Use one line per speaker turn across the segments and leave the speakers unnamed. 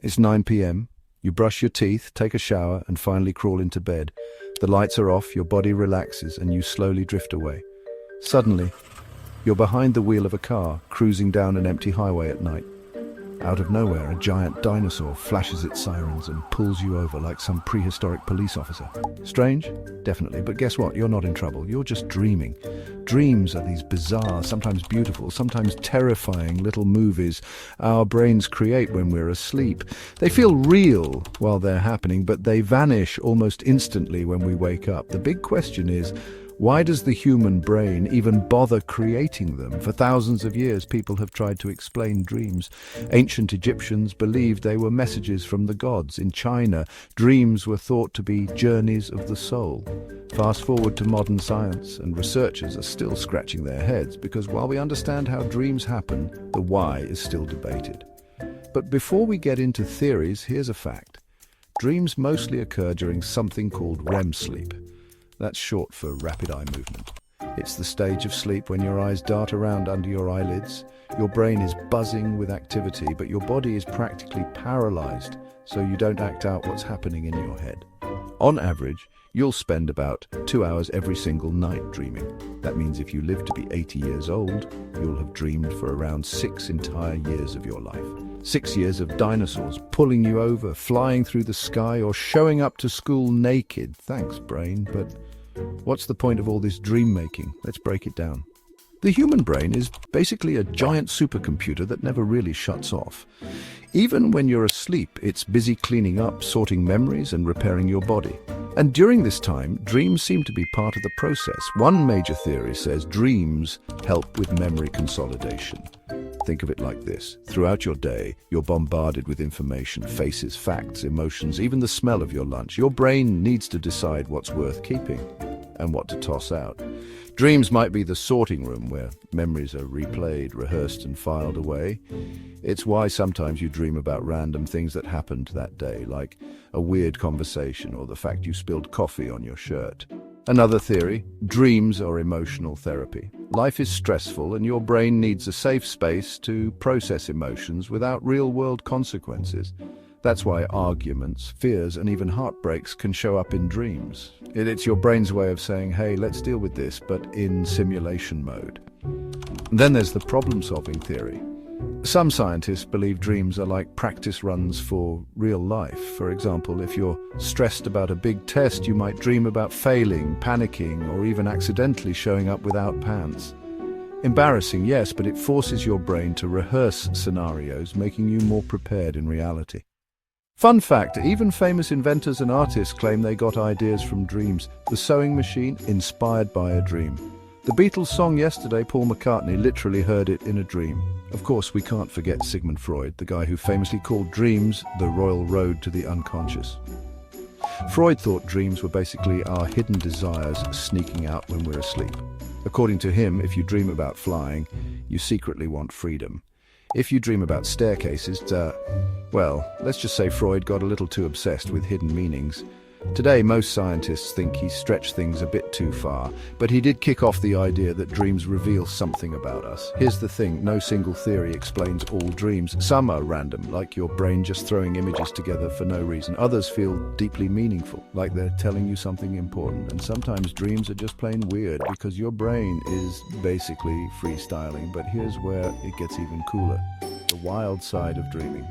It's 9 p.m. You brush your teeth, take a shower, and finally crawl into bed. The lights are off, your body relaxes, and you slowly drift away. Suddenly, you're behind the wheel of a car, cruising down an empty highway at night. Out of nowhere, a giant dinosaur flashes its sirens and pulls you over like some prehistoric police officer. Strange? Definitely, but guess what? You're not in trouble. You're just dreaming. Dreams are these bizarre, sometimes beautiful, sometimes terrifying little movies our brains create when we're asleep. They feel real while they're happening, but they vanish almost instantly when we wake up. The big question is, why does the human brain even bother creating them? For thousands of years, people have tried to explain dreams. Ancient Egyptians believed they were messages from the gods. In China, dreams were thought to be journeys of the soul. Fast forward to modern science, and researchers are still scratching their heads because while we understand how dreams happen, the why is still debated. But before we get into theories, here's a fact. Dreams mostly occur during something called REM sleep. That's short for rapid eye movement. It's the stage of sleep when your eyes dart around under your eyelids. Your brain is buzzing with activity, but your body is practically paralyzed, so you don't act out what's happening in your head. On average, you'll spend about 2 hours every single night dreaming. That means if you live to be 80 years old, you'll have dreamed for around 6 entire years of your life. 6 years of dinosaurs pulling you over, flying through the sky, or showing up to school naked. Thanks, brain, but what's the point of all this dream making? Let's break it down. The human brain is basically a giant supercomputer that never really shuts off. Even when you're asleep, it's busy cleaning up, sorting memories, and repairing your body. And during this time, dreams seem to be part of the process. One major theory says dreams help with memory consolidation. Think of it like this. Throughout your day, you're bombarded with information, faces, facts, emotions, even the smell of your lunch. Your brain needs to decide what's worth keeping and what to toss out. Dreams might be the sorting room where memories are replayed, rehearsed, and filed away. It's why sometimes you dream about random things that happened that day, like a weird conversation or the fact you spilled coffee on your shirt. Another theory, dreams are emotional therapy. Life is stressful and your brain needs a safe space to process emotions without real-world consequences. That's why arguments, fears, and even heartbreaks can show up in dreams. It's your brain's way of saying, hey, let's deal with this, but in simulation mode. And then there's the problem-solving theory. Some scientists believe dreams are like practice runs for real life. For example, if you're stressed about a big test, you might dream about failing, panicking, or even accidentally showing up without pants. Embarrassing, yes, but it forces your brain to rehearse scenarios, making you more prepared in reality. Fun fact, even famous inventors and artists claim they got ideas from dreams. The sewing machine, inspired by a dream. The Beatles' song Yesterday, Paul McCartney literally heard it in a dream. Of course, we can't forget Sigmund Freud, the guy who famously called dreams the royal road to the unconscious. Freud thought dreams were basically our hidden desires sneaking out when we're asleep. According to him, if you dream about flying, you secretly want freedom. If you dream about staircases, well, let's just say Freud got a little too obsessed with hidden meanings. Today, most scientists think he stretched things a bit too far, but he did kick off the idea that dreams reveal something about us. Here's the thing, no single theory explains all dreams. Some are random, like your brain just throwing images together for no reason. Others feel deeply meaningful, like they're telling you something important. And sometimes dreams are just plain weird, because your brain is basically freestyling. But here's where it gets even cooler, the wild side of dreaming.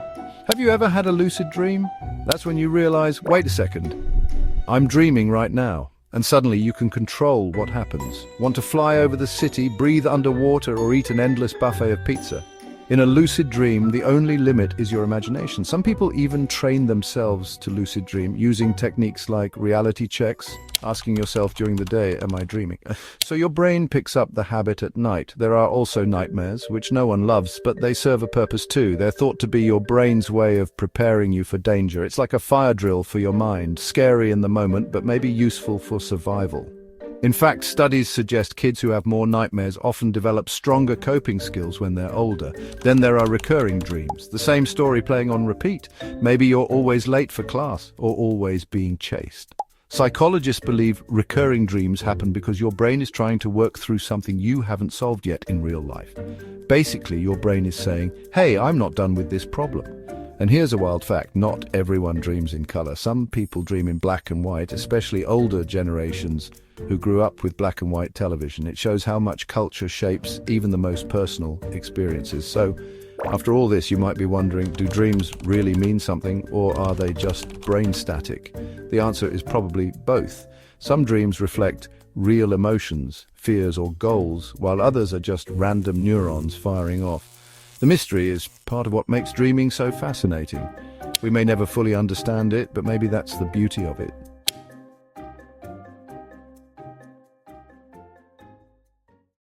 Have you ever had a lucid dream? That's when you realize, wait a second, I'm dreaming right now. And suddenly you can control what happens. Want to fly over the city, breathe underwater, or eat an endless buffet of pizza? In a lucid dream, the only limit is your imagination. Some people even train themselves to lucid dream using techniques like reality checks, asking yourself during the day, am I dreaming? So your brain picks up the habit at night. There are also nightmares, which no one loves, but they serve a purpose too. They're thought to be your brain's way of preparing you for danger. It's like a fire drill for your mind, scary in the moment, but maybe useful for survival. In fact, studies suggest kids who have more nightmares often develop stronger coping skills when they're older. Then there are recurring dreams, the same story playing on repeat. Maybe you're always late for class or always being chased. Psychologists believe recurring dreams happen because your brain is trying to work through something you haven't solved yet in real life. Basically, your brain is saying, hey, I'm not done with this problem. And here's a wild fact, not everyone dreams in color. Some people dream in black and white, especially older generations who grew up with black and white television. It shows how much culture shapes even the most personal experiences. So, after all this, you might be wondering, do dreams really mean something, or are they just brain static? The answer is probably both. Some dreams reflect real emotions, fears or goals, while others are just random neurons firing off. The mystery is part of what makes dreaming so fascinating. We may never fully understand it, but maybe that's the beauty of it.